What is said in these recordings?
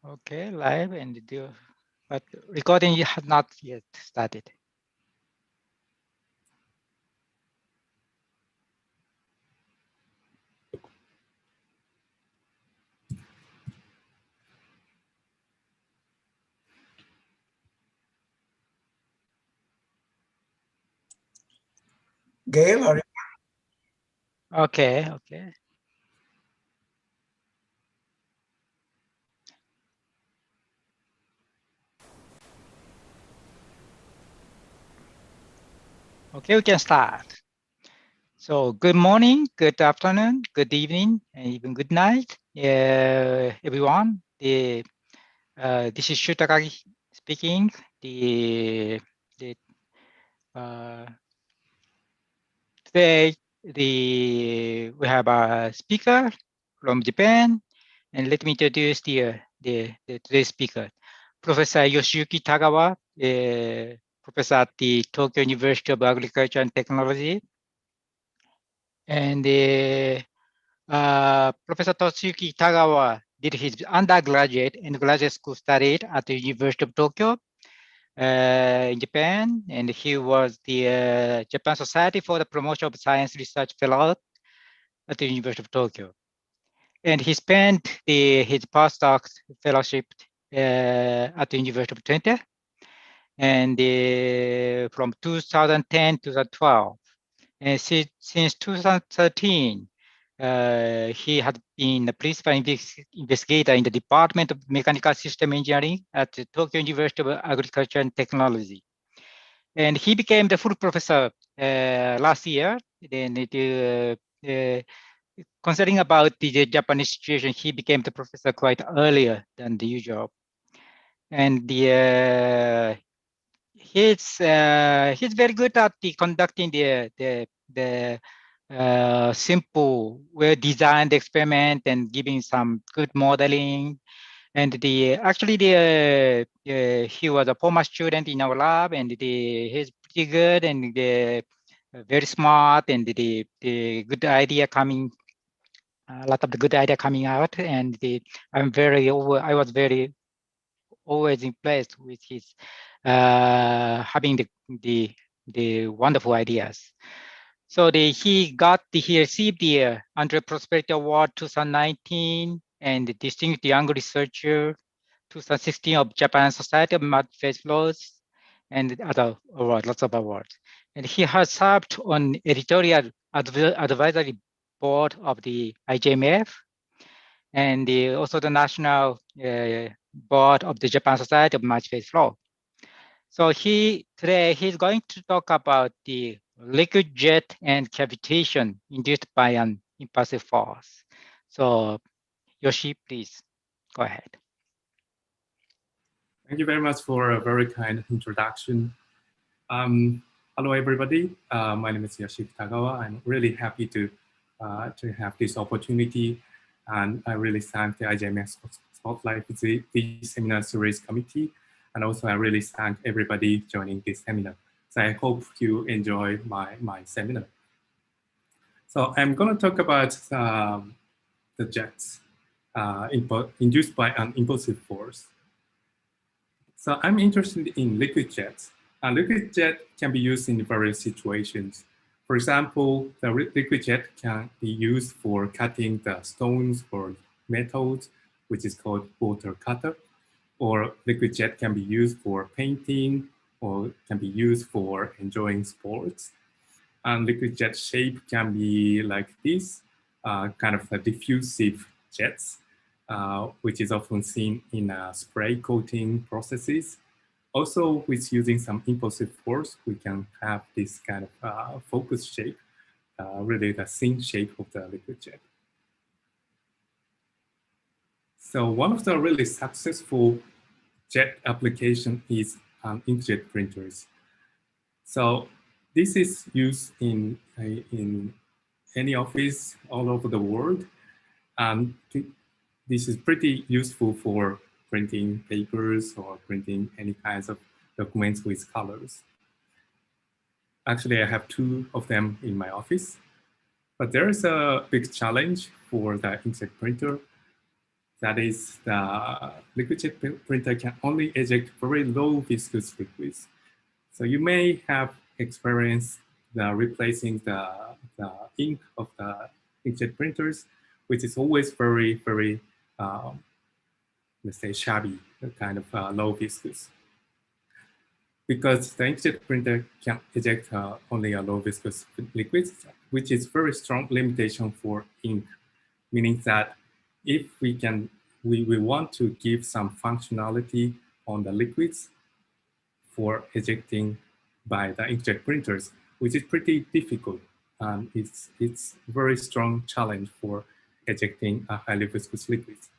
Okay, live and do, but recording has not yet started. Gail, are you? Okay, okay. Okay, we can start. So good morning, good afternoon, good evening, and even good night, everyone. This is Shutakagi speaking. The uh, Today we have a speaker from Japan, and let me introduce the today's speaker, Professor Yoshiyuki Tagawa, professor at the Tokyo University of Agriculture and Technology, and Professor Toshiyuki Tagawa did his undergraduate and graduate school studies at the University of Tokyo in Japan, and he was the Japan Society for the Promotion of Science Research Fellow at the University of Tokyo. And he spent his postdoc fellowship at the University of Twente, and from 2010 to 2012. And since 2013, he had been the principal investigator in the Department of Mechanical System Engineering at the Tokyo University of Agriculture and Technology. And he became the full professor last year. Then considering about the Japanese situation, he became the professor quite earlier than the usual. And he's very good at conducting the simple, well-designed experiment and giving some good modeling. And he was a former student in our lab, and he's pretty good and very smart, and the good idea coming, a lot of the good idea coming out. And I was very always impressed with his having the wonderful ideas. So he received the Andre Prosperity Award 2019 and the Distinguished Young Researcher 2016 of Japan Society of Multiphase-flow and other awards, lots of awards. And he has served on editorial advisory board of the IJMF and also the national board of the Japan Society of Multiphase-flow. So today he's going to talk about the liquid jet and cavitation induced by an impulsive force. So Yoshi, please go ahead. Thank you very much for a very kind introduction. Hello, everybody. My name is Yoshiki Tagawa. I'm really happy to have this opportunity, and I really thank the IJMF Spotlight V-Seminar Series committee, and also I really thank everybody joining this seminar. So I hope you enjoy my seminar. So I'm going to talk about the jets induced by an impulsive force. So I'm interested in liquid jets. A liquid jet can be used in various situations. For example, the liquid jet can be used for cutting the stones or metals, which is called water cutter. Or liquid jet can be used for painting or can be used for enjoying sports. And liquid jet shape can be like this, kind of a diffusive jets, which is often seen in spray coating processes. Also, with using some impulsive force, we can have this kind of focus shape, really the thin shape of the liquid jet. So one of the really successful jet application is inkjet printers. So this is used in any office all over the world. And this is pretty useful for printing papers or printing any kinds of documents with colors. Actually, I have two of them in my office. But there is a big challenge for the inkjet printer. That is, the liquid jet printer can only eject very low viscous liquids. So you may have experienced the replacing the ink of the inkjet printers, which is always very, very, let's say, shabby, kind of low viscous. Because the inkjet printer can eject only a low viscous liquid, which is very strong limitation for ink, meaning that if we want to give some functionality on the liquids for ejecting by the inkjet printers, which is pretty difficult. It's very strong challenge for ejecting a highly viscous liquids.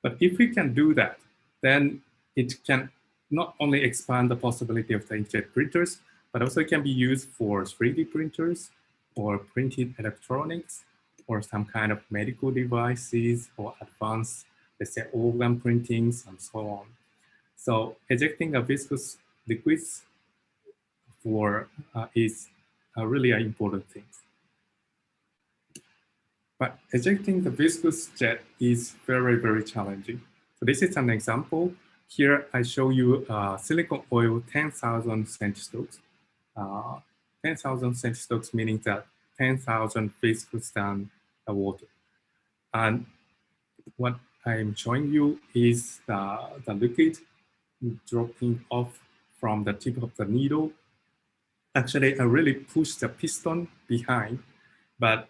But if we can do that, then it can not only expand the possibility of the inkjet printers, but also can be used for 3D printers or printed electronics or some kind of medical devices or advanced, let's say, organ printings and so on. So ejecting a viscous liquids for is really an important thing. But ejecting the viscous jet is very, very challenging. So this is an example. Here I show you silicone oil 10,000 centistokes. 10,000 centistokes meaning that 10,000 viscous than water. And what I'm showing you is the liquid dropping off from the tip of the needle. Actually, I really push the piston behind, but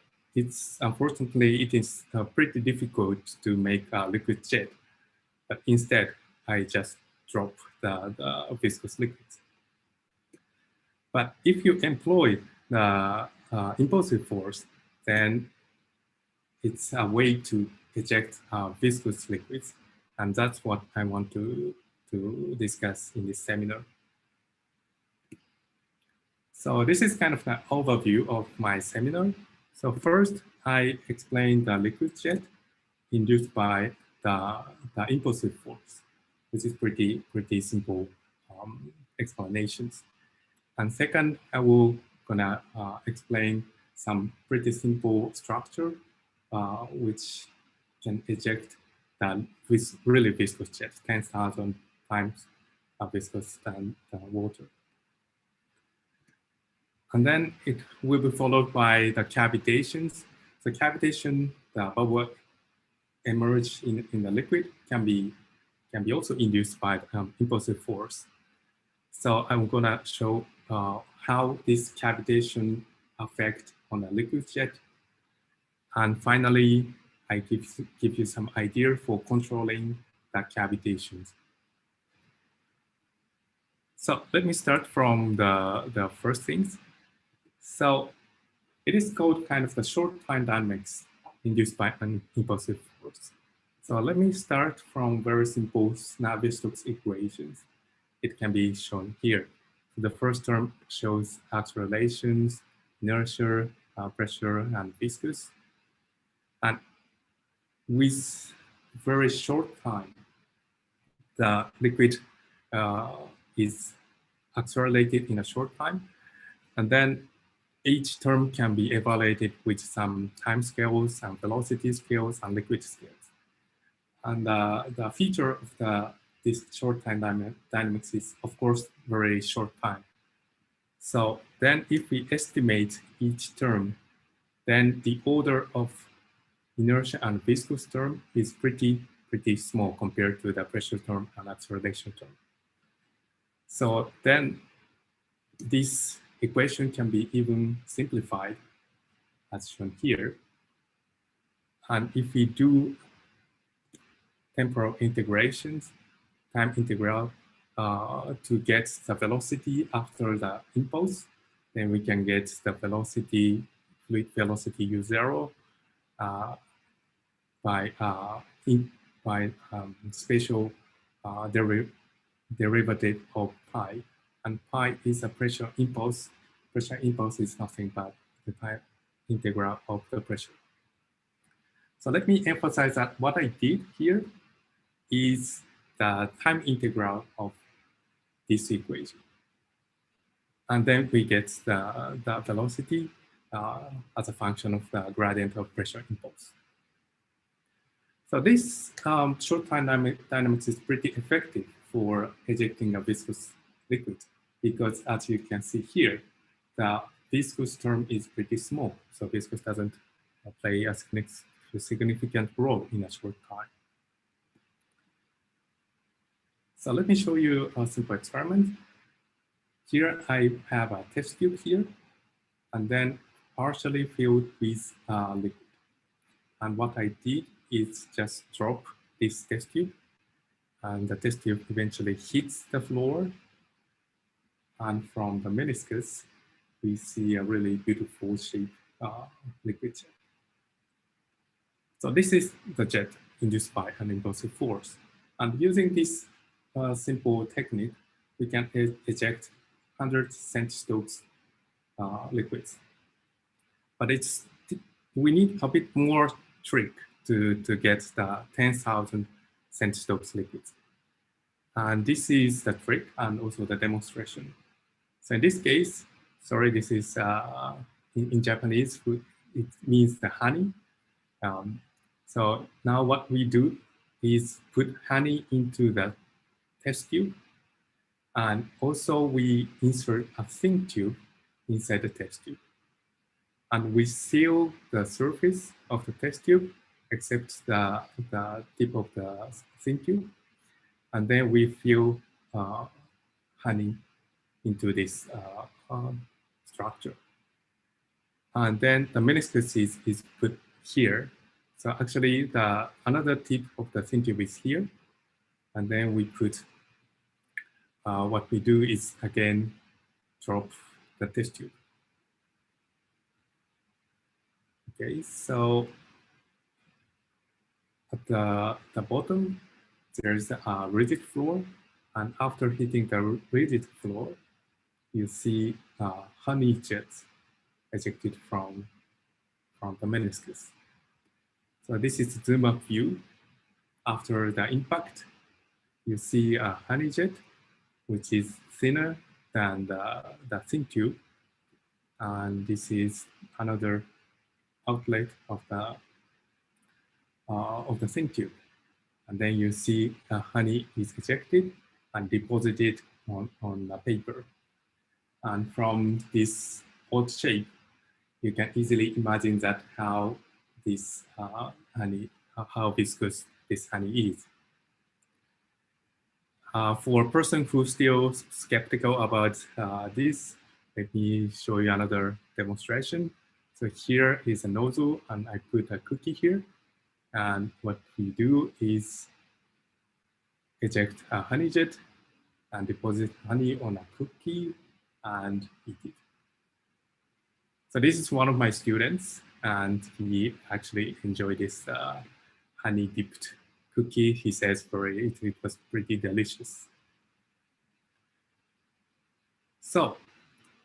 unfortunately it is pretty difficult to make a liquid jet. But instead, I just drop the viscous liquids. But if you employ the impulsive force, then it's a way to eject viscous liquids. And that's what I want to discuss in this seminar. So this is kind of an overview of my seminar. So first, I explained the liquid jet induced by the impulsive force, which is pretty simple explanations. And second, I will gonna explain some pretty simple structure which can eject with really viscous jet, 10,000 times viscous than water. And then it will be followed by the cavitations. So cavitation, the bubble emerge in the liquid can be also induced by impulsive force. So I'm gonna show how this cavitation affect on the liquid jet. And finally, I give you some idea for controlling the cavitations. So let me start from the first things. So it is called kind of the short time dynamics induced by an impulsive force. So let me start from very simple Navier-Stokes equations. It can be shown here. The first term shows accelerations, inertia, pressure, and viscous. And with very short time, the liquid is accelerated in a short time. And then each term can be evaluated with some time scales and velocity scales and liquid scales. And the feature of this short time dynamics is, of course, very short time. So then if we estimate each term, then the order of inertia and viscous term is pretty small compared to the pressure term and acceleration term. So then this equation can be even simplified as shown here. And if we do temporal integrations, time integral to get the velocity after the impulse, then we can get the velocity, fluid velocity U0 by spatial derivative of pi. And pi is a pressure impulse. Pressure impulse is nothing but the time integral of the pressure. So let me emphasize that what I did here is the time integral of this equation. And then we get the velocity as a function of the gradient of pressure impulse. So this short dynamics is pretty effective for ejecting a viscous liquid because, as you can see here, the viscous term is pretty small. So viscous doesn't play a significant role in a short time. So let me show you a simple experiment. Here I have a test tube here, and then partially filled with liquid. And what I did is just drop this test tube, and the test tube eventually hits the floor. And from the meniscus, we see a really beautiful shape liquid jet. So this is the jet induced by an impulsive force. And using this simple technique, we can eject 100 centistokes liquids. But we need a bit more trick to get the 10,000 centistokes liquids. And this is the trick and also the demonstration. So in this case, sorry, this is in Japanese, it means the honey. So now what we do is put honey into the test tube, and also we insert a thin tube inside the test tube. And we seal the surface of the test tube except the tip of the thin tube. And then we fill honey into this structure. And then the meniscus is put here. So actually another tip of the thin tube is here. And then we put, what we do is again, drop the test tube. Okay, so at the bottom, there's a rigid floor. And after hitting the rigid floor, you see honey jets ejected from the meniscus. So this is a zoom up view. After the impact, you see a honey jet, which is thinner than the thin tube. And this is another outlet of the thin tube. And then you see honey is ejected and deposited on the paper. And from this odd shape, you can easily imagine that how this honey, how viscous this honey is. For a person who's still skeptical about this, let me show you another demonstration. So here is a nozzle, and I put a cookie here. And what we do is eject a honey jet and deposit honey on a cookie and eat it. So this is one of my students, and he actually enjoyed this honey dipped cookie. He says it was pretty delicious. So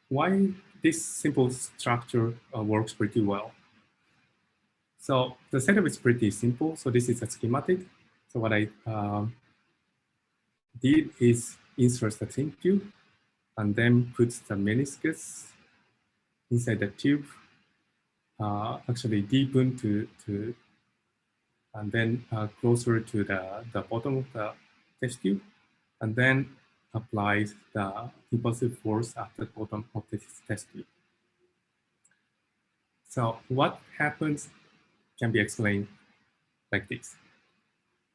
why this simple structure works pretty well? So the setup is pretty simple. So this is a schematic. So what I did is insert the thin tube and then put the meniscus inside the tube, actually deepen to and then closer to the bottom of the test tube, and then apply the impulsive force at the bottom of this test tube. So what happens can be explained like this.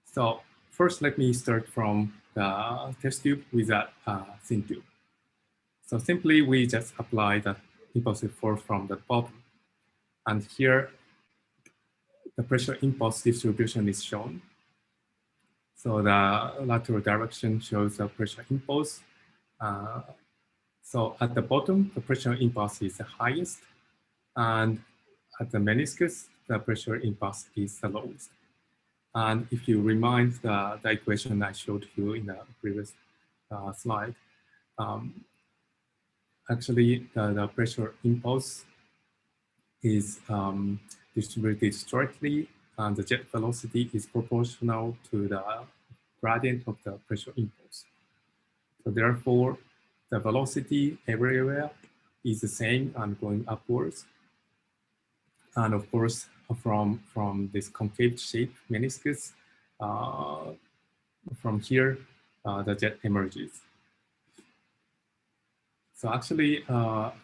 So first, let me start from the test tube with a thin tube. So simply, we just apply the impulsive force from the bottom. And here, the pressure impulse distribution is shown. So the lateral direction shows the pressure impulse. So at the bottom, the pressure impulse is the highest. And at the meniscus, the pressure impulse is the lowest. And if you remind the equation I showed you in the previous slide, actually the pressure impulse is distributed straightly, and the jet velocity is proportional to the gradient of the pressure impulse. So therefore, the velocity everywhere is the same and going upwards. And of course, from this concave shape meniscus. From here, the jet emerges. So actually,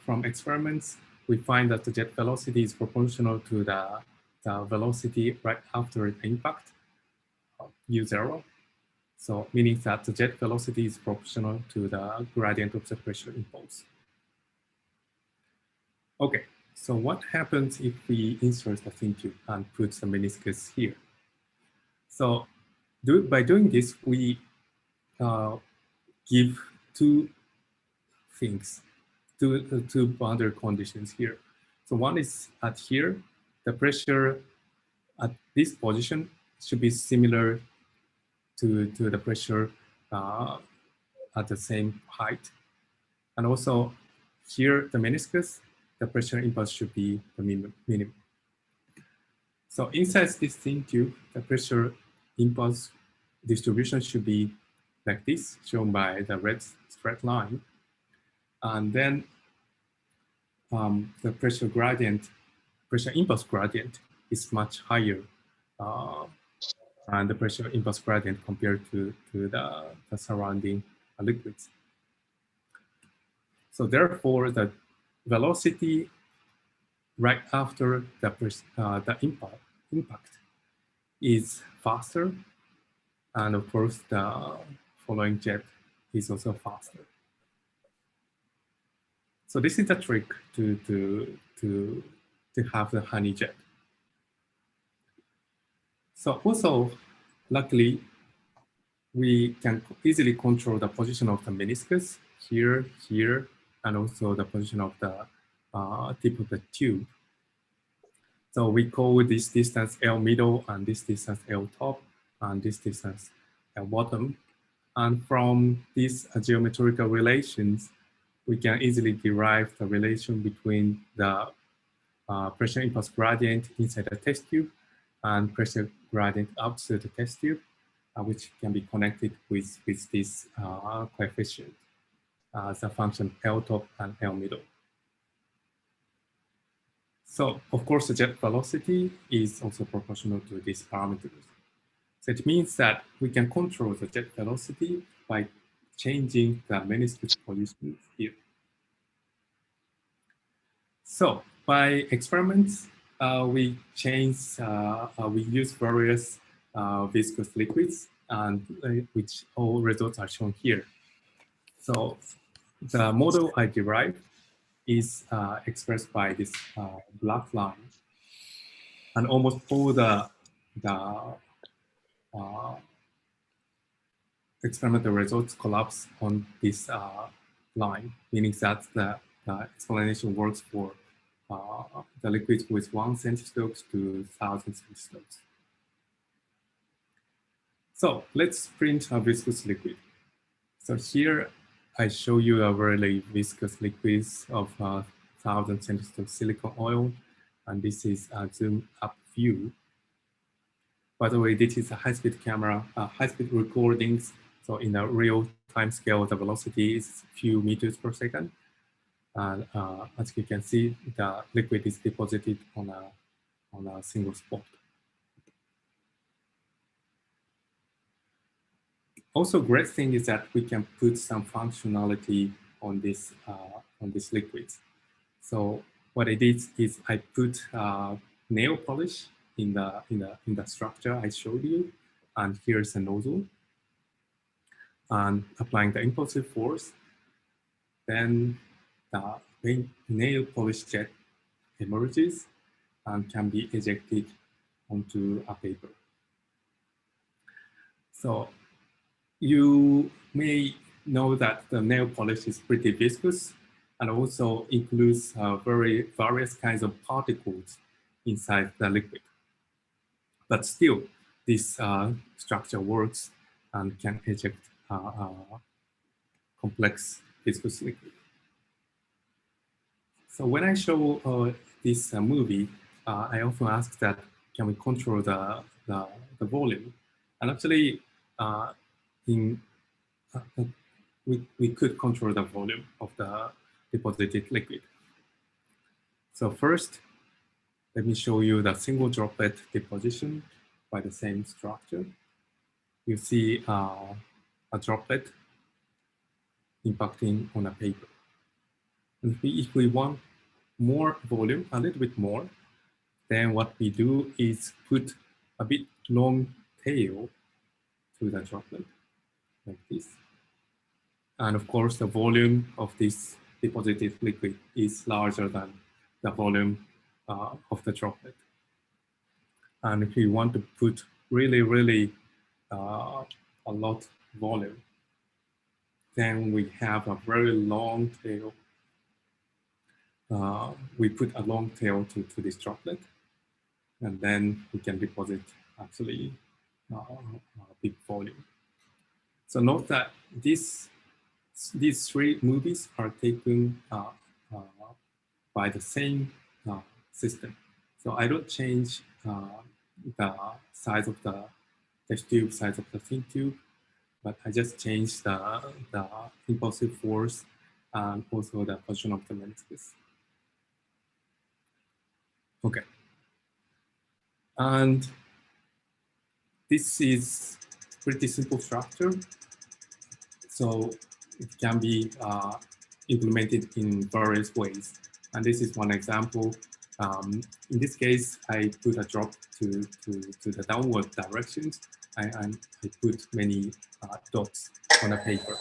from experiments, we find that the jet velocity is proportional to the velocity right after the impact, u0. So meaning that the jet velocity is proportional to the gradient of the pressure impulse. Okay, so what happens if we insert the thin tube and put the meniscus here? So by doing this, we give two things, two boundary conditions here. So one is at here, the pressure at this position should be similar to the pressure at the same height. And also here, the meniscus, the pressure impulse should be the minimum. So inside this thin tube, the pressure impulse distribution should be like this, shown by the red straight line. And then the pressure impulse gradient is much higher and the pressure impulse gradient compared to the surrounding liquids. So therefore, the velocity right after the impact is faster, and of course the following jet is also faster. So this is the trick to have the honey jet. So also, luckily, we can easily control the position of the meniscus here, here, and also the position of the tip of the tube. So we call this distance L middle and this distance L top and this distance L bottom. And from these geometrical relations, we can easily derive the relation between the pressure impulse gradient inside the test tube and pressure gradient outside the test tube, which can be connected with this coefficient as a function L top and L middle. So of course, the jet velocity is also proportional to these parameters. So it means that we can control the jet velocity by changing the meniscus position here. So by experiments, we use various viscous liquids, and which all results are shown here. So the model I derived is expressed by this black line, and almost all the experimental results collapse on this line, meaning that the explanation works for the liquids with 1 centistrokes to 1,000 centistrokes. So let's print a viscous liquid. So here I show you a very viscous liquids of 1,000 centistroke silicone oil, and this is a zoom up view. By the way, this is a high-speed camera, high-speed recordings. So in a real time scale, the velocity is a few meters per second. And as you can see, the liquid is deposited on a single spot. Also, great thing is that we can put some functionality on this liquids. So what I did is I put nail polish in the structure I showed you, and here's a nozzle. And applying the impulsive force, then the nail polish jet emerges and can be ejected onto a paper. So you may know that the nail polish is pretty viscous and also includes various kinds of particles inside the liquid. But still, this structure works and can eject complex viscous liquid. So when I show this movie, I often ask that, can we control the volume? And actually, we could control the volume of the deposited liquid. So first, Let me show you the single droplet deposition by the same structure. You see a droplet impacting on a paper. And if we want more volume, a little bit more, then what we do is put a bit long tail to the droplet, like this. And of course, the volume of this deposited liquid is larger than the volume of the droplet. And if we want to put really a lot volume, then we have a very long tail. We put a long tail to this droplet, and then we can deposit actually a big volume. So note that these three movies are taken by the same system. So I don't change the size of the test tube, size of the thin tube, but I just change the impulsive force and also the position of the meniscus. Okay. And this is pretty simple structure. So it can be implemented in various ways. And this is one example. In this case, I put a drop to the downward directions, and I put many dots on a paper.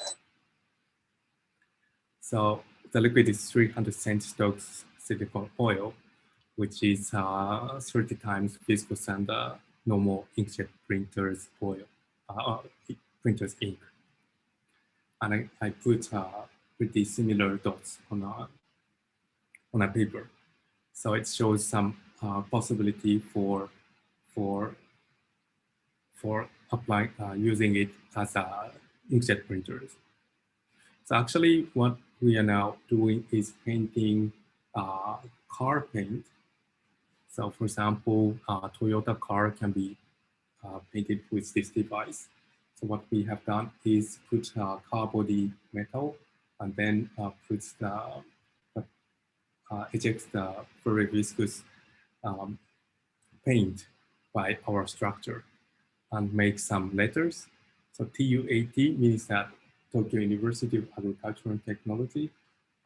So the liquid is 300 centistoks silicone oil, which is 30 times viscous than the normal inkjet printers oil, printers ink. And I put pretty similar dots on a paper. So it shows some possibility for applying using it as a inkjet printers. So actually, what we are now doing is painting car paint. So for example, Toyota car can be painted with this device. So what we have done is put car body metal and then eject the very viscous paint by our structure and make some letters. So TU80 means that Tokyo University of Agriculture and Technology.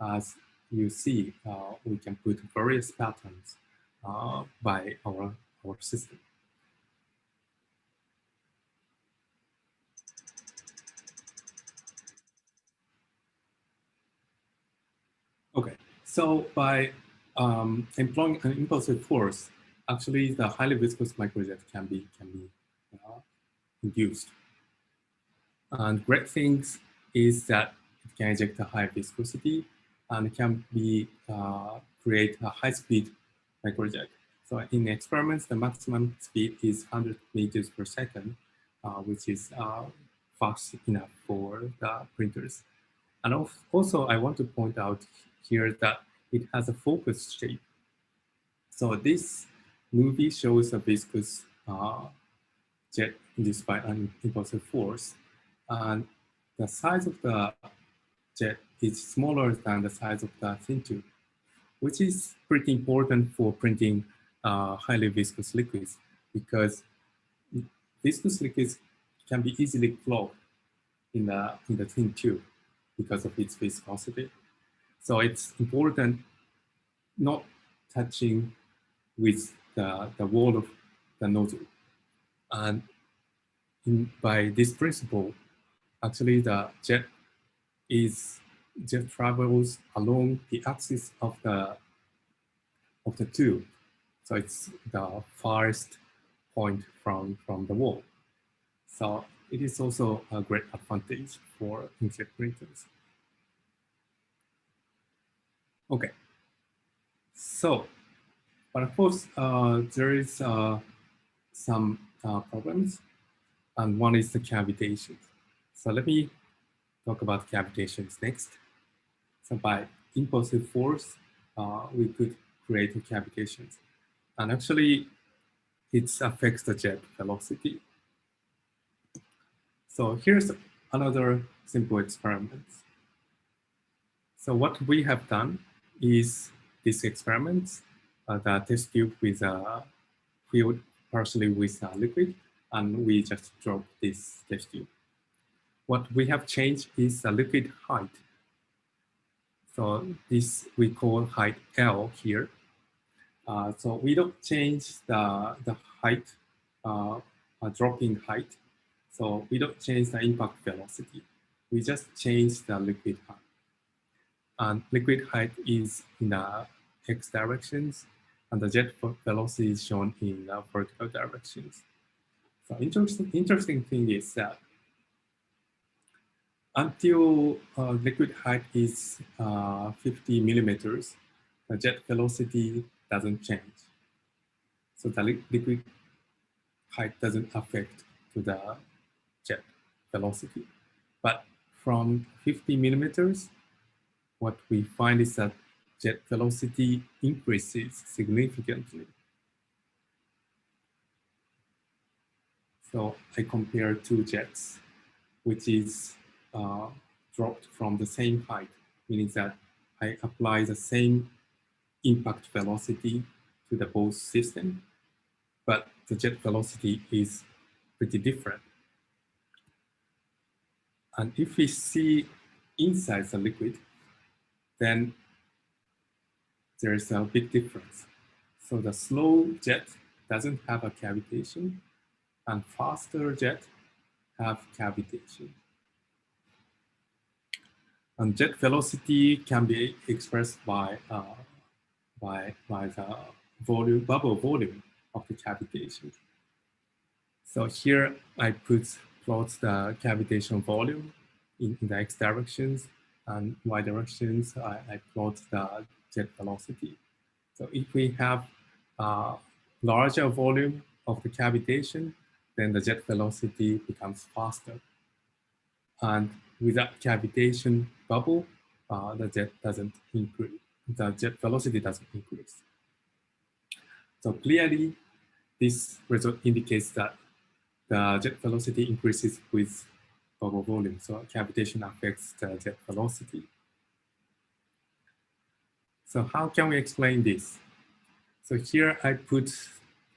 As you see, we can put various patterns by our system. Okay, so by employing an impulsive force, actually the highly viscous microjet can be induced. And great things is that it can eject a high viscosity and it can be create a high speed microjet. So in experiments, the maximum speed is 100 meters per second, which is fast enough for the printers. And also I want to point out here that it has a focus shape. So this movie shows a viscous jet induced by an impulsive force. And the size of the jet is smaller than the size of the thin tube, which is pretty important for printing highly viscous liquids, because viscous liquids can be easily clogged in the thin tube because of its viscosity. So it's important not touching with the wall of the nozzle. And by this principle, actually the jet travels along the axis of the tube. So it's the farthest point from the wall. So it is also a great advantage for inkjet printers. Okay. So, but of course, there is some problems, and one is the cavitation. So let me talk about cavitations next. So by impulsive force, we could create cavitations, and actually, it affects the jet velocity. So here's another simple experiment. So what we have done is these experiments the test tube with filled partially with liquid, and we just drop this test tube. What we have changed is the liquid height. So this we call height L here. So we don't change the height, dropping height. So we don't change the impact velocity. We just change the liquid height. And liquid height is in the x directions, and the jet velocity is shown in the vertical directions. So interesting thing is that until liquid height is 50 millimeters, the jet velocity doesn't change. So the liquid height doesn't affect to the jet velocity. But from 50 millimeters, what we find is that jet velocity increases significantly. So I compare two jets, which is dropped from the same height, meaning that I apply the same impact velocity to the both system, but the jet velocity is pretty different. And if we see inside the liquid, then there is a big difference. So the slow jet doesn't have a cavitation, and faster jet have cavitation. And jet velocity can be expressed by the volume, bubble volume of the cavitation. So here I plot the cavitation volume in the x directions, and y directions I plot the jet velocity. So if we have a larger volume of the cavitation, then the jet velocity becomes faster. And without cavitation bubble, the jet doesn't increase. The jet velocity doesn't increase. So clearly, this result indicates that the jet velocity increases with bubble volume. So cavitation affects the jet velocity. So how can we explain this? So here I plot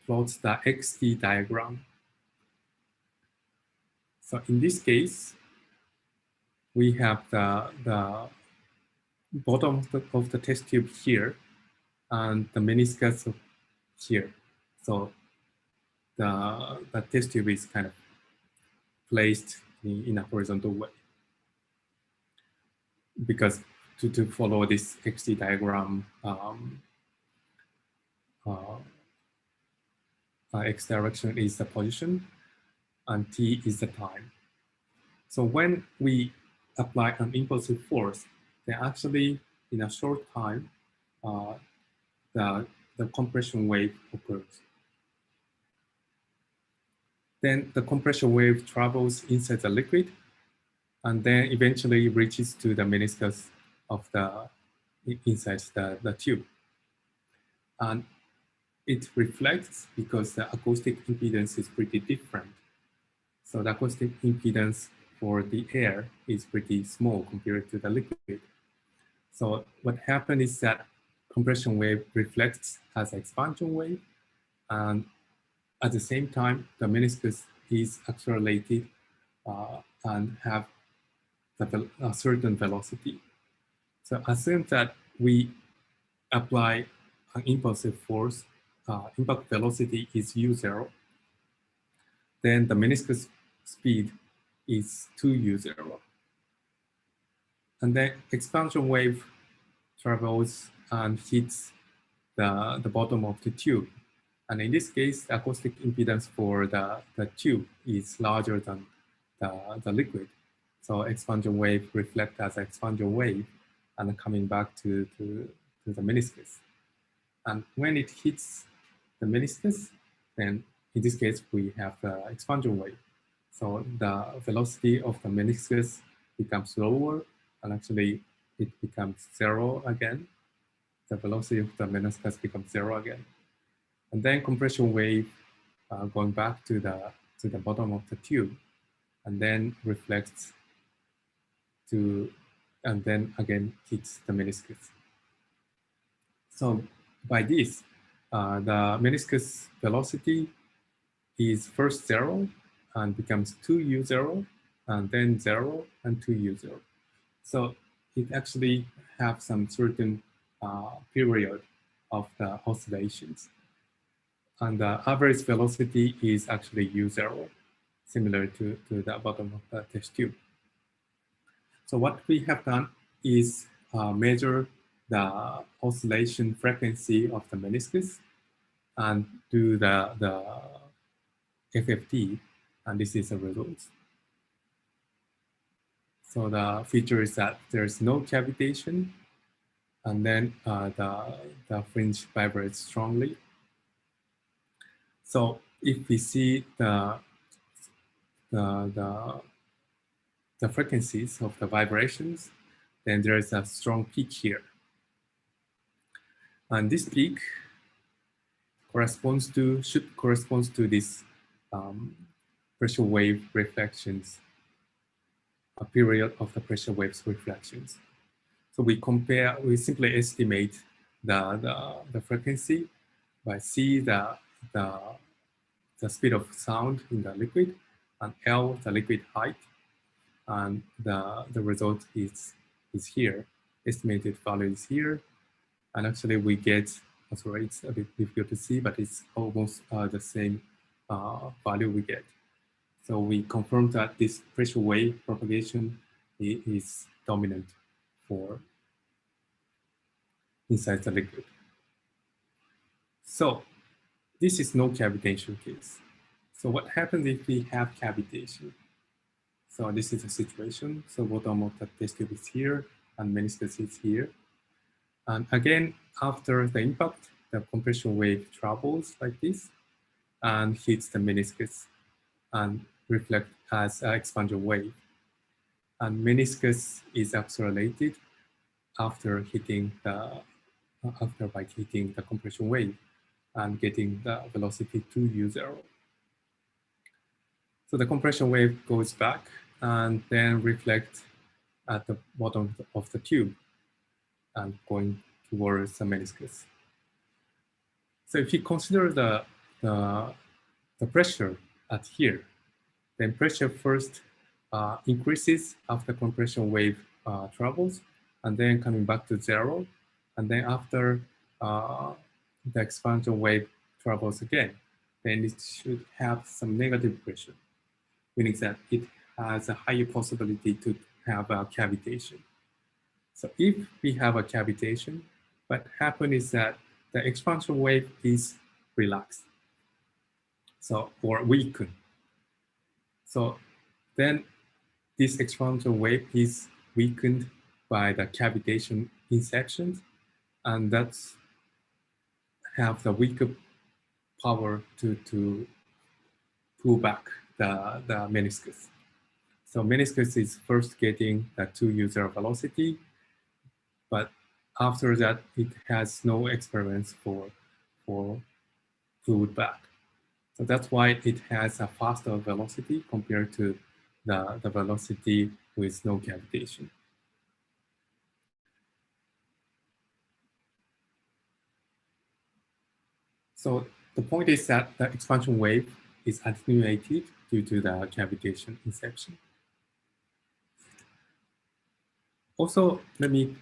the XT diagram. So in this case, we have the bottom of the test tube here and the meniscus here. So the test tube is kind of placed in a horizontal way. Because to follow this XT diagram, X direction is the position and T is the time. So when we apply an impulsive force, then actually in a short time, the compression wave occurs. Then the compression wave travels inside the liquid and then eventually reaches to the meniscus of inside the tube. And it reflects because the acoustic impedance is pretty different. So the acoustic impedance for the air is pretty small compared to the liquid. So what happened is that compression wave reflects as expansion wave, and at the same time, the meniscus is accelerated and have a certain velocity. So assume that we apply an impulsive force, impact velocity is u0, then the meniscus speed is 2u0. And then expansion wave travels and hits the bottom of the tube. And in this case, the acoustic impedance for the tube is larger than the liquid. So expansion wave reflects as expansion wave and coming back to the meniscus. And when it hits the meniscus, then in this case, we have the expansion wave. So the velocity of the meniscus becomes lower, and actually it becomes zero again. The velocity of the meniscus becomes zero again. And then compression wave going back to the bottom of the tube, and then reflects and then again hits the meniscus. So by this, the meniscus velocity is first 0 and becomes 2u0, and then 0 and 2u0. So it actually have some certain period of the oscillations. And the average velocity is actually u0, similar to the bottom of the test tube. So what we have done is measure the oscillation frequency of the meniscus and do the FFT, and this is the result. So the feature is that there's no cavitation, and then the fringe vibrates strongly. So if we see the frequencies of the vibrations, then there is a strong peak here. And this peak should correspond to this pressure wave reflections, a period of the pressure waves reflections. So we simply estimate the frequency by C, the speed of sound in the liquid, and L, the liquid height. And the result is here. Estimated value is here. And actually we get, sorry, it's a bit difficult to see, but it's almost the same value we get. So we confirm that this pressure wave propagation is dominant for inside the liquid. So this is no cavitation case. So what happens if we have cavitation? So this is the situation. So bottom of the test tube is here and meniscus is here. And again, after the impact, the compression wave travels like this and hits the meniscus and reflect as an expansion wave. And meniscus is accelerated after hitting the compression wave and getting the velocity to u0. So the compression wave goes back and then reflects at the bottom of the tube and going towards the meniscus. So if you consider the pressure at here, then pressure first increases after compression wave travels, and then coming back to 0. And then after the expansion wave travels again, then it should have some negative pressure, meaning that it has a higher possibility to have a cavitation. So if we have a cavitation, what happens is that the expansion wave is relaxed, or weakened. So then this expansion wave is weakened by the cavitation inception, and that's have the weaker power to pull back the meniscus. So meniscus is first getting the 2u0 velocity, but after that, it has no experience for pulled back. So that's why it has a faster velocity compared to the velocity with no cavitation. So the point is that the expansion wave is attenuated due to the cavitation inception. Also, let me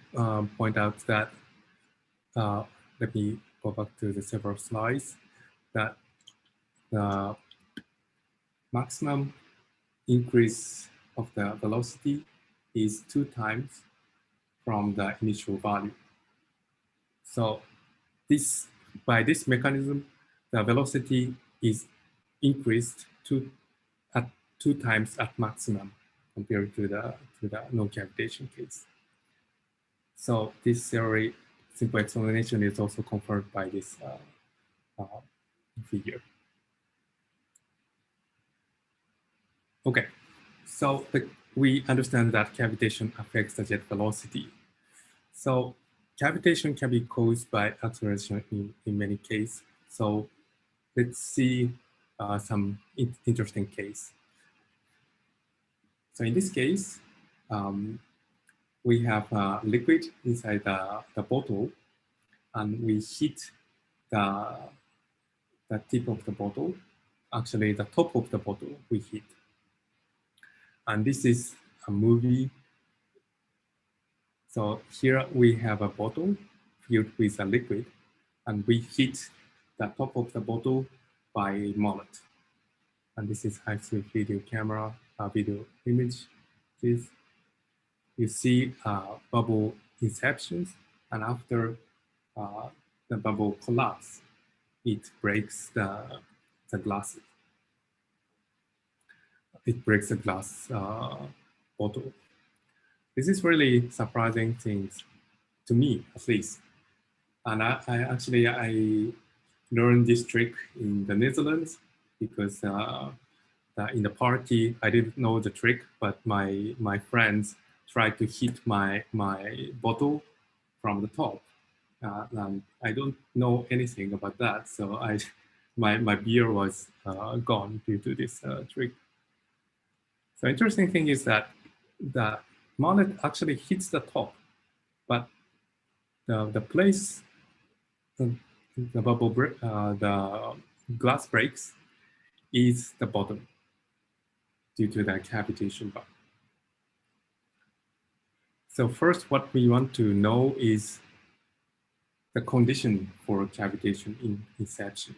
point out that, let me go back to the several slides, that the maximum increase of the velocity is 2 times from the initial value. So by this mechanism, the velocity is increased at 2 times at maximum compared to the no cavitation case. So this theory, simple explanation, is also confirmed by this figure. Okay, so we understand that cavitation affects the jet velocity. So cavitation can be caused by acceleration in many cases. So let's see some interesting case. So in this case, we have a liquid inside the bottle, and we heat the tip of the bottle, actually the top of the bottle we hit. And this is a movie. So here we have a bottle filled with a liquid, and we hit the top of the bottle by mullet. And this is high-speed video camera, video image. This you see bubble inceptions, and after the bubble collapse, it breaks the glass. It breaks the glass bottle. This is really surprising things to me, at least. And I learned this trick in the Netherlands because in the party I didn't know the trick, but my friends tried to hit my bottle from the top, and I don't know anything about that. So my beer was gone due to this trick. So interesting thing is that the mullet actually hits the top, but the place the bubble the glass breaks is the bottom due to the cavitation bug. So first, what we want to know is the condition for cavitation in inception.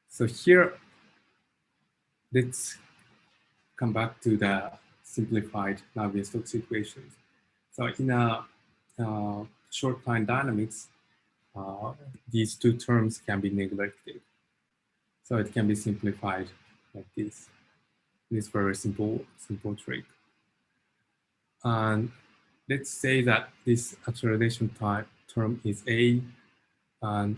So here, let's come back to the simplified Navier-Stokes equations. So in a short time dynamics, these two terms can be neglected. So it can be simplified like this. This very simple trick. And let's say that this acceleration term is A, and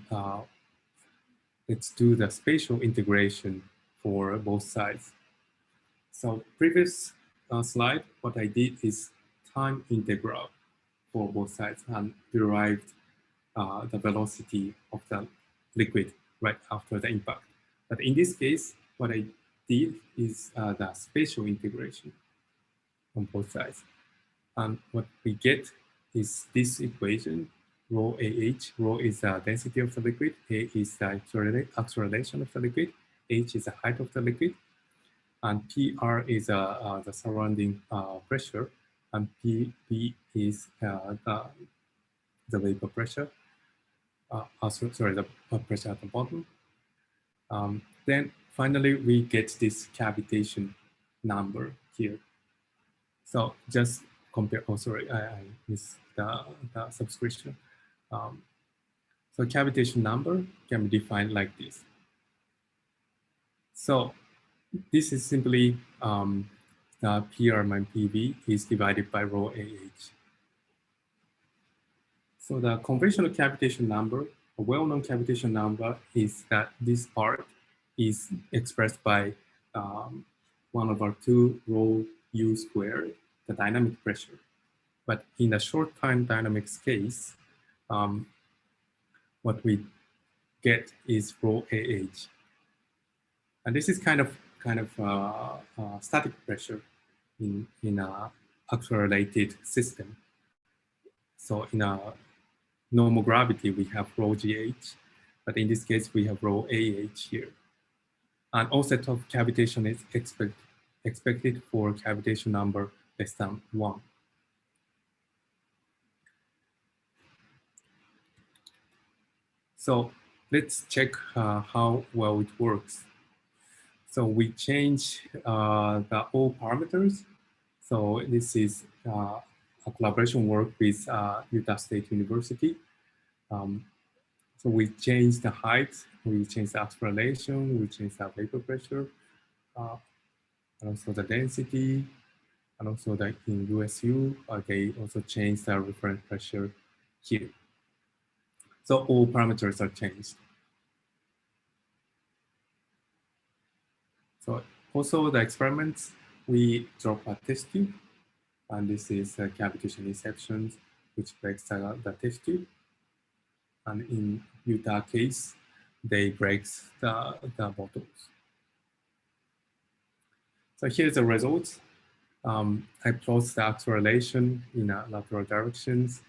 let's do the spatial integration for both sides. So previous slide, what I did is time integral for both sides and derived the velocity of the liquid right after the impact. But in this case, what I did is the spatial integration on both sides. And what we get is this equation, rho AH. Rho is the density of the liquid, A is the acceleration of the liquid, H is the height of the liquid, and PR is the surrounding pressure, and PB is the vapor pressure. Sorry, the pressure at the bottom. Then finally, we get this cavitation number here. So just compare, oh, sorry, I missed the subscription. So cavitation number can be defined like this. So this is simply the PR minus PV is divided by rho AH. So the conventional cavitation number, a well-known cavitation number, is that this part is expressed by 1/2 rho U squared, the dynamic pressure. But in the short time dynamics case, what we get is rho AH. And this is kind of static pressure in a accelerated system. So in a normal gravity, we have rho GH, but in this case, we have rho AH here. And onset of cavitation is expected for cavitation number less than 1. So let's check how well it works. So we change the all parameters. So this is a collaboration work with Utah State University. So we change the height, we change the acceleration, we change the vapor pressure, and also the density, and also the in USU, they also change the reference pressure here. So all parameters are changed. So also the experiments, we drop a test tube, and this is cavitation inceptions, which breaks the test tube. And in Utah case, they break the bottles. So here's the results. I plot the acceleration in lateral directions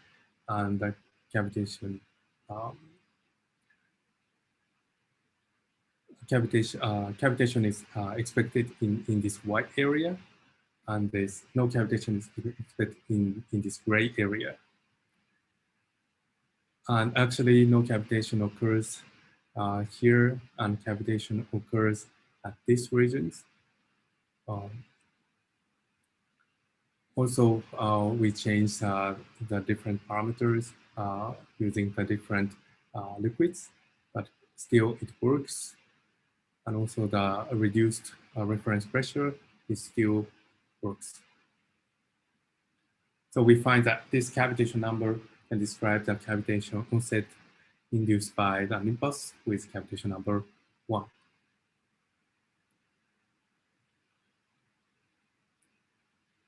and the cavitation cavitation is expected in this white area, and there's no cavitation is expected in this gray area. And actually, no cavitation occurs here, and cavitation occurs at these regions. Also, we changed the different parameters using the different liquids, but still it works. And also the reduced reference pressure, it still works. So we find that this cavitation number can describe the cavitation onset induced by the impulse with cavitation number 1.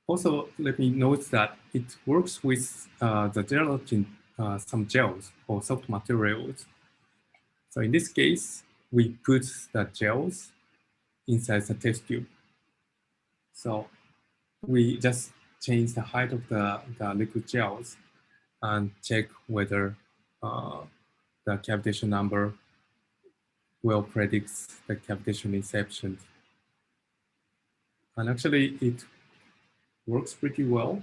Also, let me note that it works with the gelatin, some gels or soft materials. So in this case, we put the gels inside the test tube. So we just change the height of the liquid gels and check whether the cavitation number well predicts the cavitation inception. And actually, it works pretty well.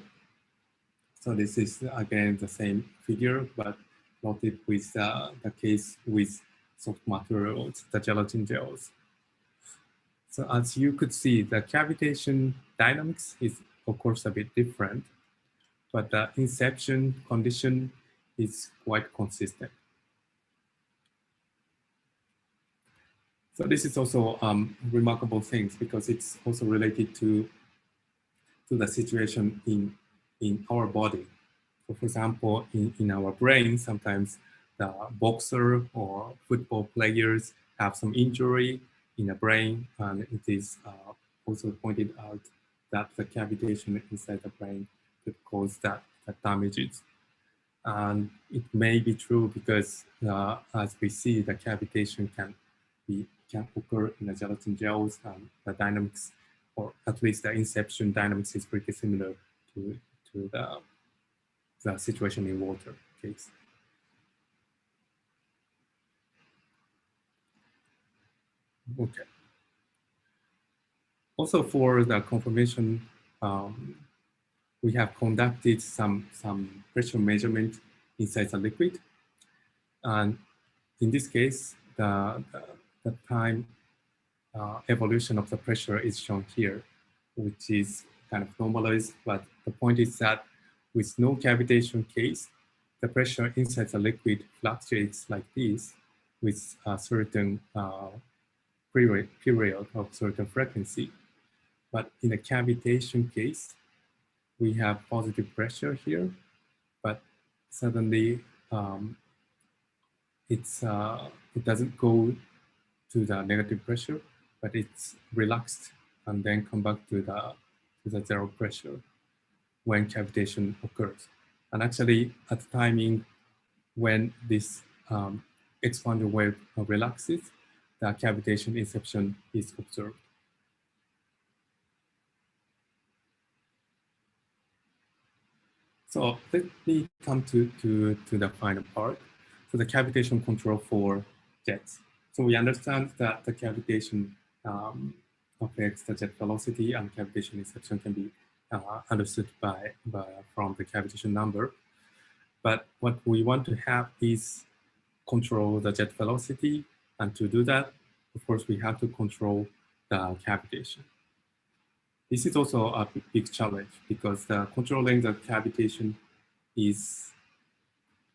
So this is again the same figure, but plotted with the case with soft materials, the gelatin gels. So as you could see, the cavitation dynamics is of course a bit different, but the inception condition is quite consistent. So this is also remarkable things because it's also related to the situation in our body. So for example, in our brain, sometimes the boxer or football players have some injury in the brain, and it is also pointed out that the cavitation inside the brain could cause that damages. And it may be true because as we see, the cavitation can occur in the gelatin gels, and the dynamics, or at least the inception dynamics, is pretty similar to the situation in water case. Okay. Also for the confirmation, we have conducted some pressure measurement inside the liquid. And in this case, the time evolution of the pressure is shown here, which is kind of normalized. But the point is that with no cavitation case, the pressure inside the liquid fluctuates like this with a certain period of certain frequency. But in a cavitation case, we have positive pressure here, but suddenly it doesn't go to the negative pressure, but it's relaxed and then come back to the zero pressure when cavitation occurs. And actually, at the timing when this expander wave relaxes, the cavitation inception is observed. So let me come to the final part. So the cavitation control for jets. So we understand that the cavitation affects the jet velocity, and cavitation inception can be understood from the cavitation number. But what we want to have is control the jet velocity, and to do that, of course, we have to control the cavitation. This is also a big challenge because controlling the cavitation is,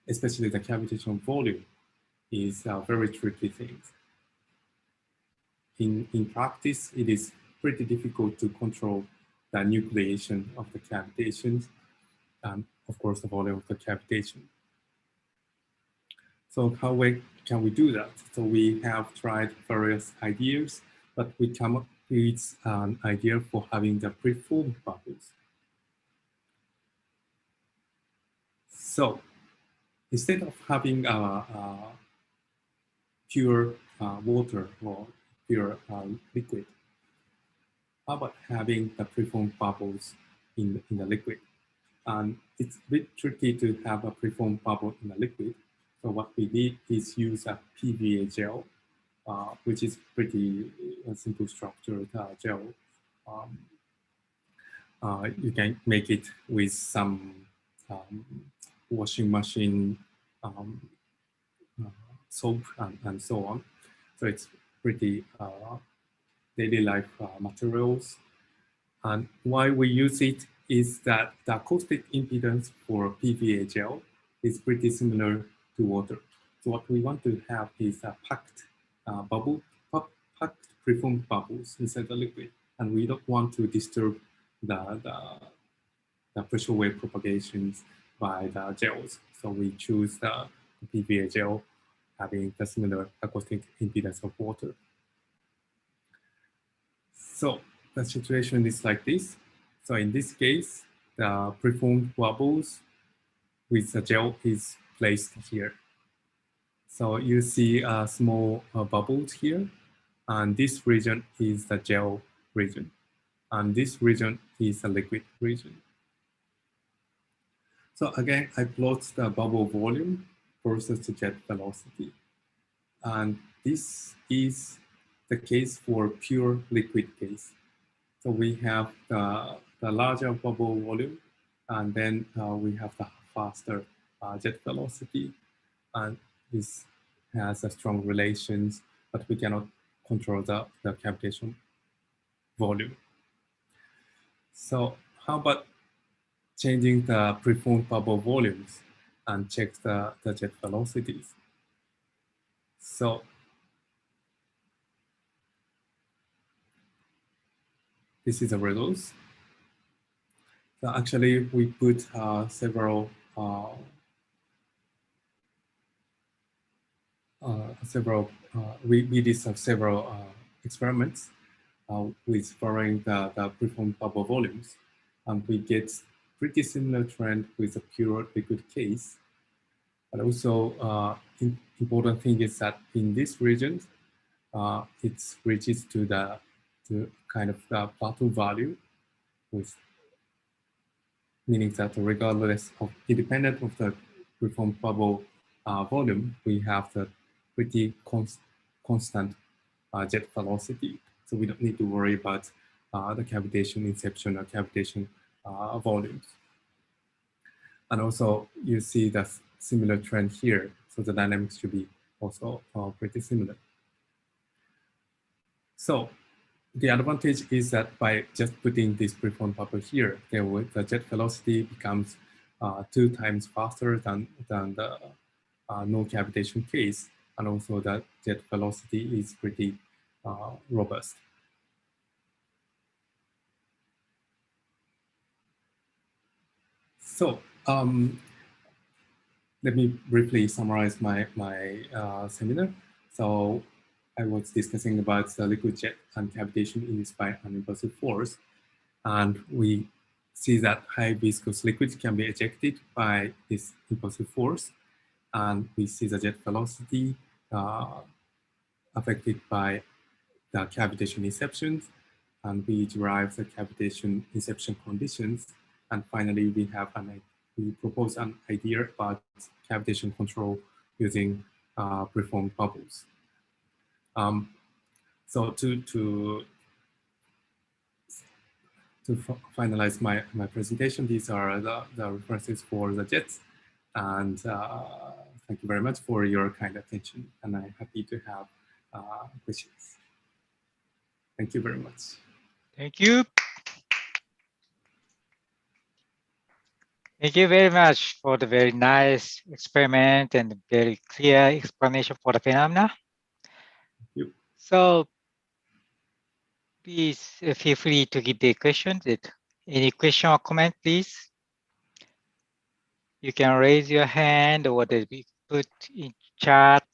especially the cavitation volume, is a very tricky thing. In practice, it is pretty difficult to control the nucleation of the cavitations and, of course, the volume of the cavitation. So how can we do that? So we have tried various ideas, but we come up with an idea for having the preformed bubbles. So instead of having pure water or pure liquid, how about having the preformed bubbles in the liquid? And it's a bit tricky to have a preformed bubble in the liquid. So what we did is use a PVA gel, which is pretty simple structured gel. You can make it with some washing machine soap and so on. So it's pretty daily life materials. And why we use it is that the acoustic impedance for PVA gel is pretty similar to water. So what we want to have is a packed packed preformed bubbles inside the liquid, and we don't want to disturb the pressure wave propagations by the gels. So we choose the PVA gel having the similar acoustic impedance of water. So the situation is like this. So in this case, the preformed bubbles with the gel is placed here. So you see small bubbles here, and this region is the gel region, and this region is the liquid region. So again, I plot the bubble volume versus the jet velocity. And this is the case for pure liquid case. So we have the larger bubble volume, and then we have the faster jet velocity. And this has a strong relations, but we cannot control the cavitation volume. So how about changing the preformed bubble volumes and check the jet velocities? So this is the results. So actually, we put we did several experiments with following the preformed bubble volumes, and we get pretty similar trend with the pure liquid case. But also, important thing is that in this region, it reaches to kind of the plateau value, with meaning that regardless of independent of the preformed bubble volume, we have the pretty constant jet velocity. So we don't need to worry about the cavitation inception or cavitation volumes. And also you see the similar trend here. So the dynamics should be also pretty similar. So the advantage is that by just putting this preformed bubble here, the jet velocity becomes 2 times faster than the no cavitation case. And also the jet velocity is pretty robust. So let me briefly summarize my seminar. So I was discussing about the liquid jet and cavitation induced by an impulsive force. And we see that high viscous liquids can be ejected by this impulsive force. And we see the jet velocity affected by the cavitation inceptions. And we derive the cavitation inception conditions. And finally, we propose an idea about cavitation control using preformed bubbles. So to finalize my presentation, these are the references for the jets. And thank you very much for your kind attention. And I'm happy to have questions. Thank you very much. Thank you. Thank you very much for the very nice experiment and very clear explanation for the phenomena. Thank you. So please feel free to give the questions. Any question or comment, please? You can raise your hand or be put in chat.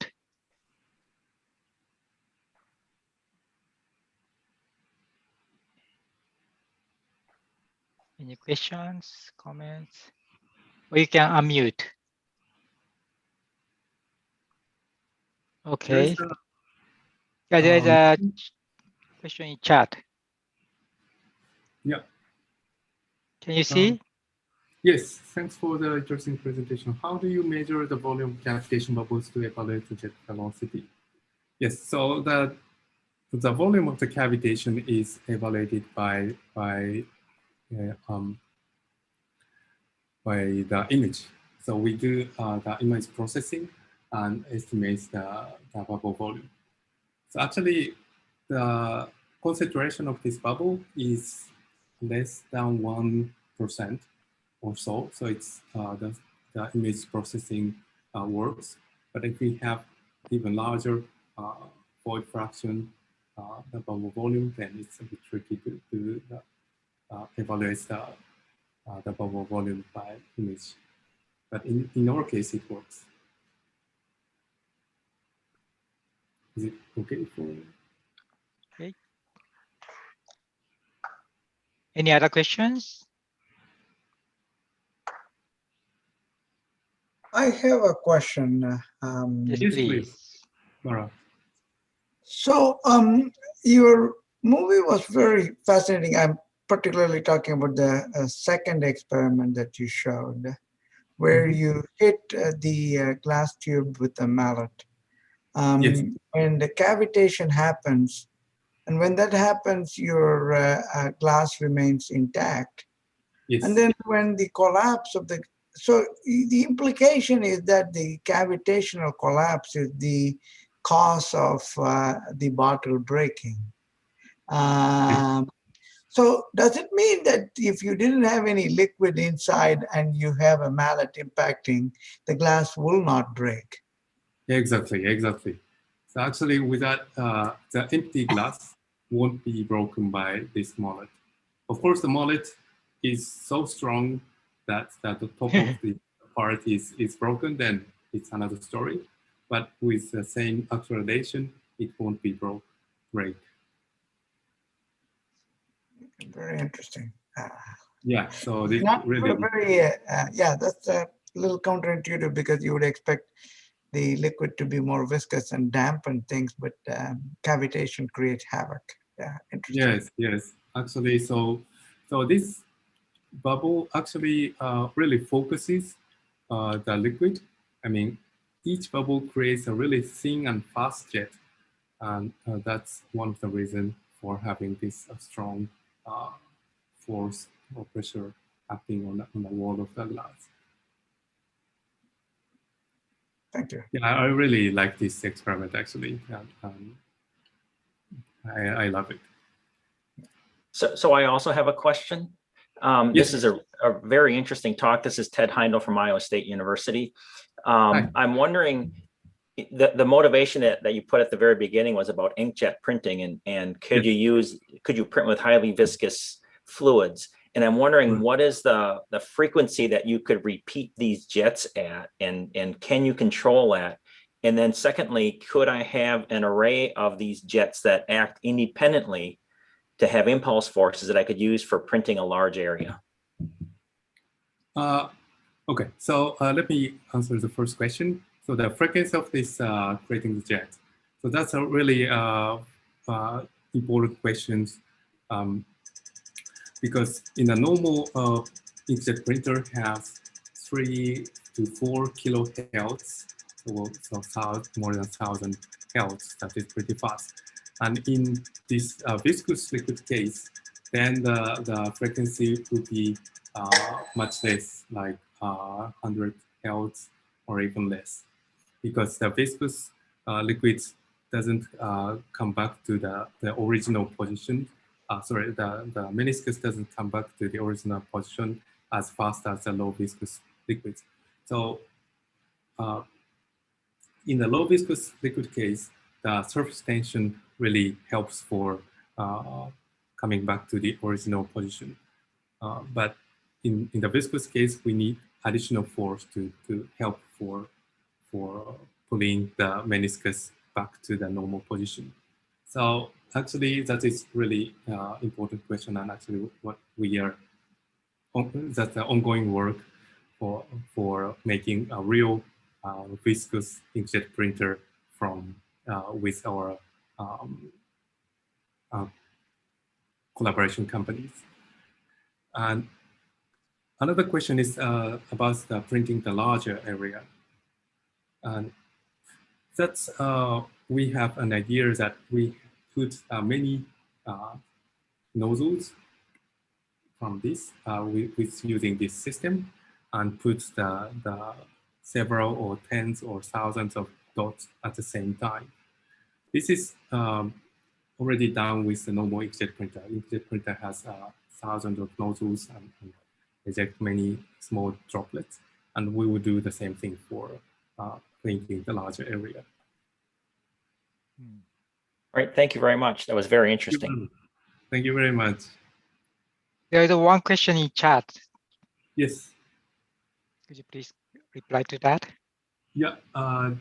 Any questions, comments? Or you can unmute. Okay. Yeah, there's a question in chat. Yeah. Can you see? Yes, thanks for the interesting presentation. How do you measure the volume of cavitation bubbles to evaluate the jet velocity? Yes, so the volume of the cavitation is evaluated by the image. So we do the image processing and estimates the bubble volume. So actually, the concentration of this bubble is less than 1% or so. So it's the image processing works. But if we have even larger void fraction, the bubble volume, then it's a bit tricky to evaluate the bubble volume by image. But in our case, it works. Is it okay for you? Okay. Any other questions? I have a question. Yes, Yes, please. please. Mara. So your movie was very fascinating. I'm particularly talking about the second experiment that you showed, where you hit the glass tube with a mallet. Yes. And the cavitation happens. And when that happens, your glass remains intact. Yes. And then when the collapse of so the implication is that the cavitational collapse is the cause of the bottle breaking. So does it mean that if you didn't have any liquid inside and you have a mallet impacting, the glass will not break? Exactly, exactly. So actually, without the empty glass won't be broken by this mallet. Of course, the mallet is so strong that the top of the part is broken, then it's another story. But with the same acceleration, it won't be break. Very interesting. Yeah, so this Not really. very, yeah, that's a little counterintuitive because you would expect the liquid to be more viscous and dampen things, but cavitation creates havoc. Yeah, interesting. Yes, yes. Actually, so this bubble actually really focuses the liquid. I mean, each bubble creates a really thin and fast jet, and that's one of the reasons for having this strong force or pressure acting on the wall of the glass. Thank you. Yeah, I really like this experiment actually. I love it. So I also have a question. Yes. This is a very interesting talk. This is Ted Heindel from Iowa State University. I'm wondering, the motivation that you put at the very beginning was about inkjet printing, and could you print with highly viscous fluids? And I'm wondering, what is the frequency that you could repeat these jets at, and can you control that? And then secondly, could I have an array of these jets that act independently to have impulse forces that I could use for printing a large area? Okay, so let me answer the first question. So the frequency of this creating the jet. So that's a really important question because in a normal inkjet printer has 3 to 4 kilohertz, so more than 1,000 hertz. That is pretty fast. And in this viscous liquid case, then the frequency would be much less, like 100 hertz or even less, because the viscous liquids doesn't come back to the original position. The meniscus doesn't come back to the original position as fast as the low viscous liquids. So in the low viscous liquid case, the surface tension really helps for coming back to the original position. But in the viscous case, we need additional force to help for pulling the meniscus back to the normal position. So actually, that is really important question, and actually what we are that's the ongoing work for making a real viscous inkjet printer from with our collaboration companies. And Another question is about printing the larger area. And that's, we have an idea that we put many nozzles from this with using this system and put the several or tens or thousands of dots at the same time. This is already done with the normal inkjet printer. Inkjet printer has thousands of nozzles and eject many small droplets. And we will do the same thing for printing the larger area. All right, thank you very much. That was very interesting. Thank you very much. There is one question in chat. Yes. Could you please reply to that? Yeah.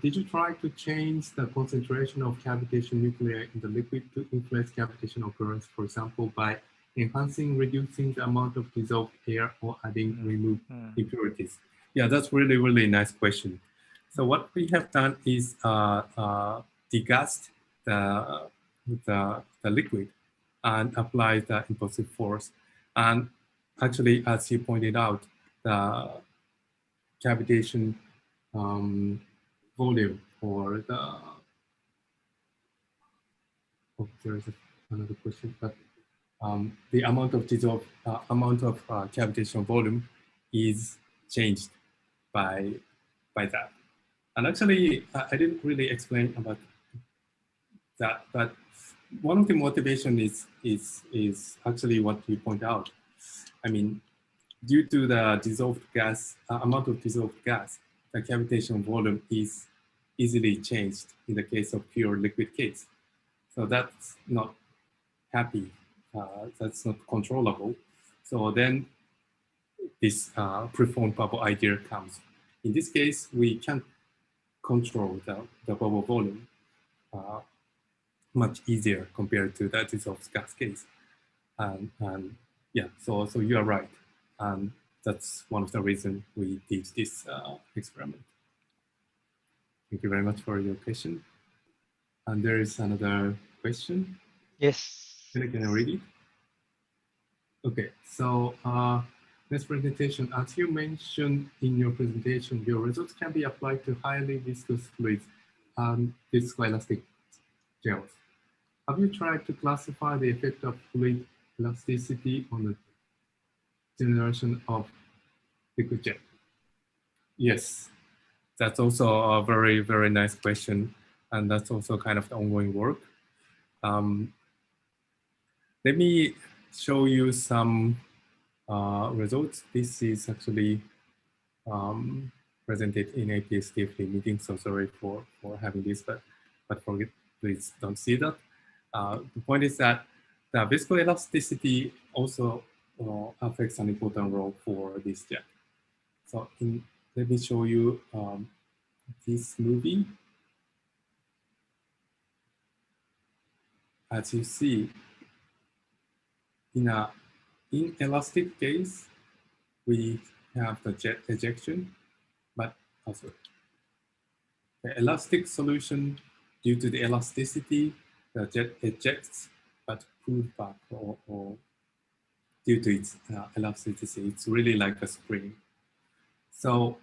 Did you try to change the concentration of cavitation nuclei in the liquid to influence cavitation occurrence, for example, by enhancing, reducing the amount of dissolved air or adding removed impurities? Yeah, that's really, really nice question. So what we have done is degassed the liquid and applied the impulsive force. And actually, as you pointed out, the cavitation volume for the, oh, there's another question, but the amount of dissolved, cavitation volume is changed by that. And actually, I didn't really explain about that, but one of the motivation is actually what you point out. I mean, due to the dissolved gas, amount of dissolved gas, the cavitation volume is easily changed in the case of pure liquid case. So that's not happy, that's not controllable. So then this preformed bubble idea comes. In this case, we can control the bubble volume much easier compared to the dissolved gas case. And yeah, so you are right. And that's one of the reasons we did this experiment. Thank you very much for your question. And there is another question. Yes. Can I read it? Okay, so next presentation, as you mentioned in your presentation, your results can be applied to highly viscous fluids and viscoelastic gels. Have you tried to classify the effect of fluid elasticity on the generation of liquid jet? Yes, that's also a very, very nice question. And that's also kind of the ongoing work. Let me show you some results. This is actually presented in APSTFD meeting, so sorry for having this, but forget, please don't see that. The point is that the viscoelasticity also affects an important role for this jet. So let me show you this movie. As you see, in an inelastic case, we have the jet ejection, but also the elastic solution, due to the elasticity, the jet ejects, but pulled back or due to its elasticity, it's really like a spring. So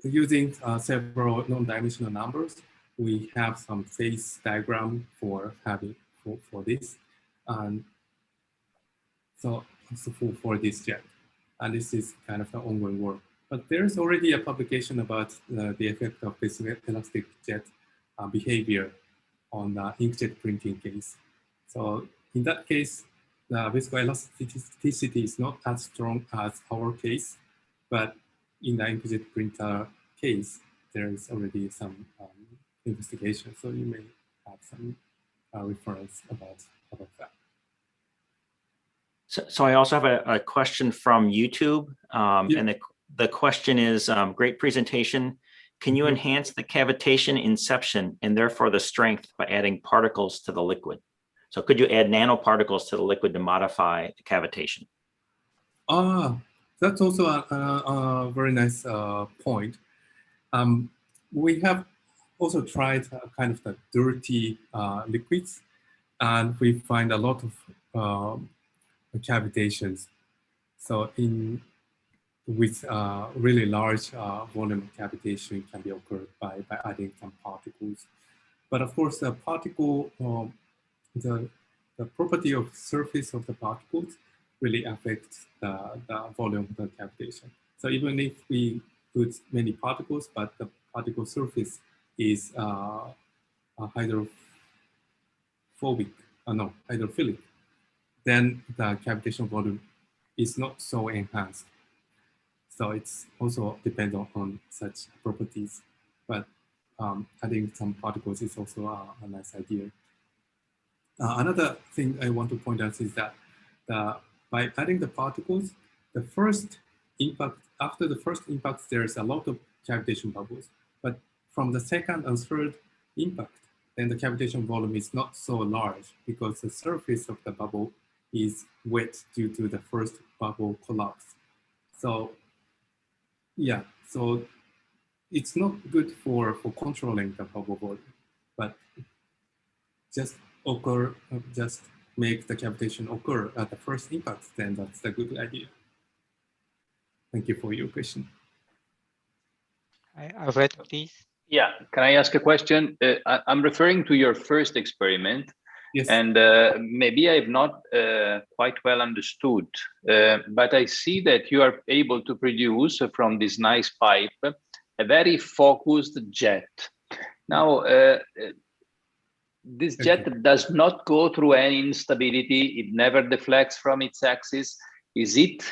using several non-dimensional numbers, we have some phase diagram for this. And so for this jet. And this is kind of the ongoing work. But there's already a publication about the effect of this elastic jet behavior on the inkjet printing case. So in that case, the viscoelasticity is not as strong as our case, but in the inkjet printer case, there is already some investigation. So you may have some reference about that. So I also have a question from YouTube, and the question is, great presentation. Can you enhance the cavitation inception and therefore the strength by adding particles to the liquid? So could you add nanoparticles to the liquid to modify the cavitation? That's also a very nice point. We have also tried kind of the dirty liquids, and we find a lot of cavitations. So in with really large volume cavitation can be occurred by adding some particles. But of course, the particle, the property of surface of the particles really affects the volume of the cavitation. So even if we put many particles, but the particle surface is hydrophilic, then the cavitation volume is not so enhanced. So it's also dependent on such properties, but adding some particles is also a nice idea. Another thing I want to point out is that by adding the particles, the first impact, after the first impact, there's a lot of cavitation bubbles. But from the second and third impact, then the cavitation volume is not so large because the surface of the bubble is wet due to the first bubble collapse. So yeah, so it's not good for controlling the bubble volume, but just make the cavitation occur at the first impact, then that's a good idea. Thank you for your question. Alfred, please. Yeah, can I ask a question? I'm referring to your first experiment. Yes. And maybe I've not quite well understood, but I see that you are able to produce from this nice pipe a very focused jet. Now, this jet does not go through any instability. It never deflects from its axis. Is it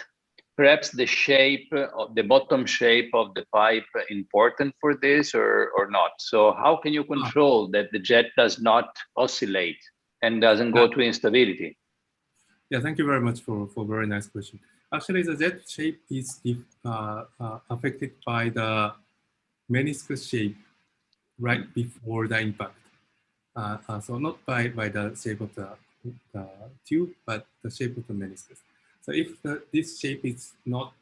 perhaps the shape of the bottom shape of the pipe important for this or not? So how can you control that the jet does not oscillate and doesn't go to instability? Yeah, thank you very much for a very nice question. Actually, the jet shape is affected by the meniscus shape right before the impact. So not by the shape of the tube, but the shape of the meniscus. So if this shape is not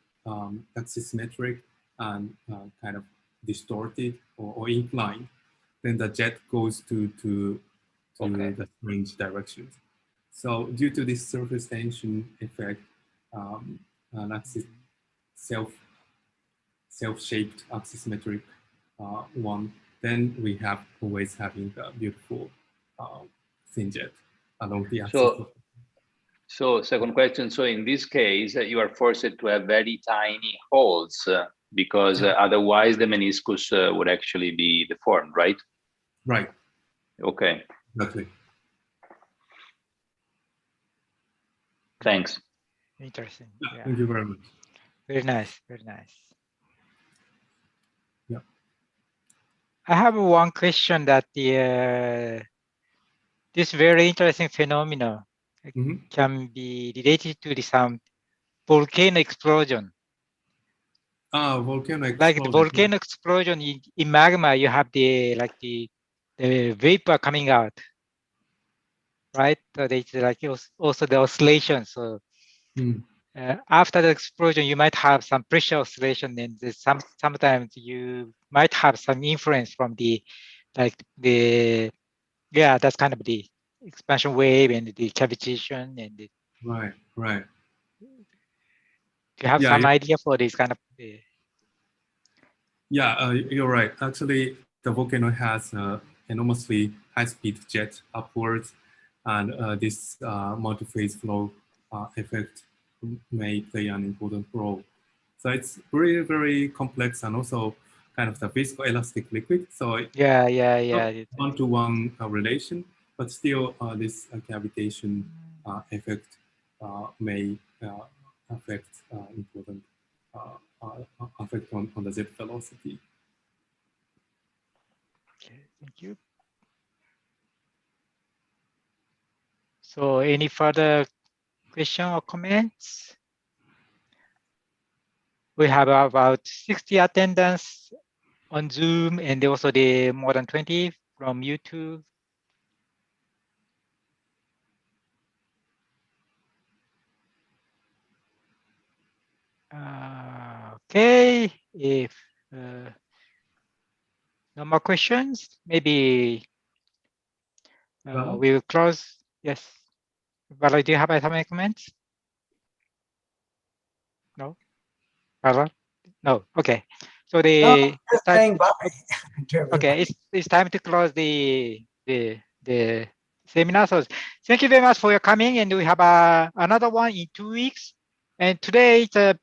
axisymmetric and kind of distorted or inclined, then the jet goes to the strange directions. So due to this surface tension effect, an axis self-shaped axisymmetric one, then we have always having a beautiful thin jet along the axis. So second question, so in this case, you are forced to have very tiny holes because otherwise the meniscus would actually be deformed, right? Right. Okay. Exactly. Thanks. Interesting. Yeah. Thank you very much. Very nice. Very nice. Yeah. I have one question that this very interesting phenomenon can be related to some volcano explosion. Volcano explosion. Like the volcano explosion in magma, you have the vapor coming out, right? So there's like also the oscillation. So after the explosion, you might have some pressure oscillation, and sometimes you might have some influence from that's kind of the expansion wave and the cavitation and the, right. you have some idea for this kind of you're right. Actually, the volcano has enormously high-speed jet upwards, and this multiphase flow effect may play an important role. So it's very, very complex and also kind of the viscoelastic liquid. So one-to-one relation, but still this cavitation effect may affect important effect on the jet velocity. Okay, thank you. So any further question or comments? We have about 60 attendants on Zoom and also the more than 20 from YouTube. Okay, if no more questions, maybe we will close. Yes. Valerie, do you have any comments? No? Hello? No. Okay. So No, the just saying bye. to okay, everybody. it's time to close the seminar. So thank you very much for your coming, and we have another one in 2 weeks. And today it's a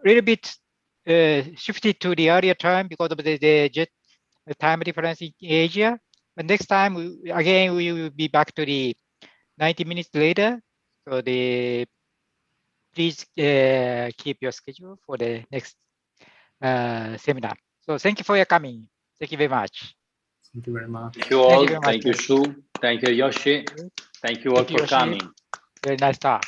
little bit shifted to the earlier time because of the time difference in Asia. But next time, again, we will be back to the 90 minutes later. So please keep your schedule for the next seminar. So thank you for your coming. Thank you very much. Thank you very much. Thank you all. very much, Thank you, Ken. Sue. Thank you, Yoshi. Thank you all Thank you, for Yoshi. coming. Very nice talk.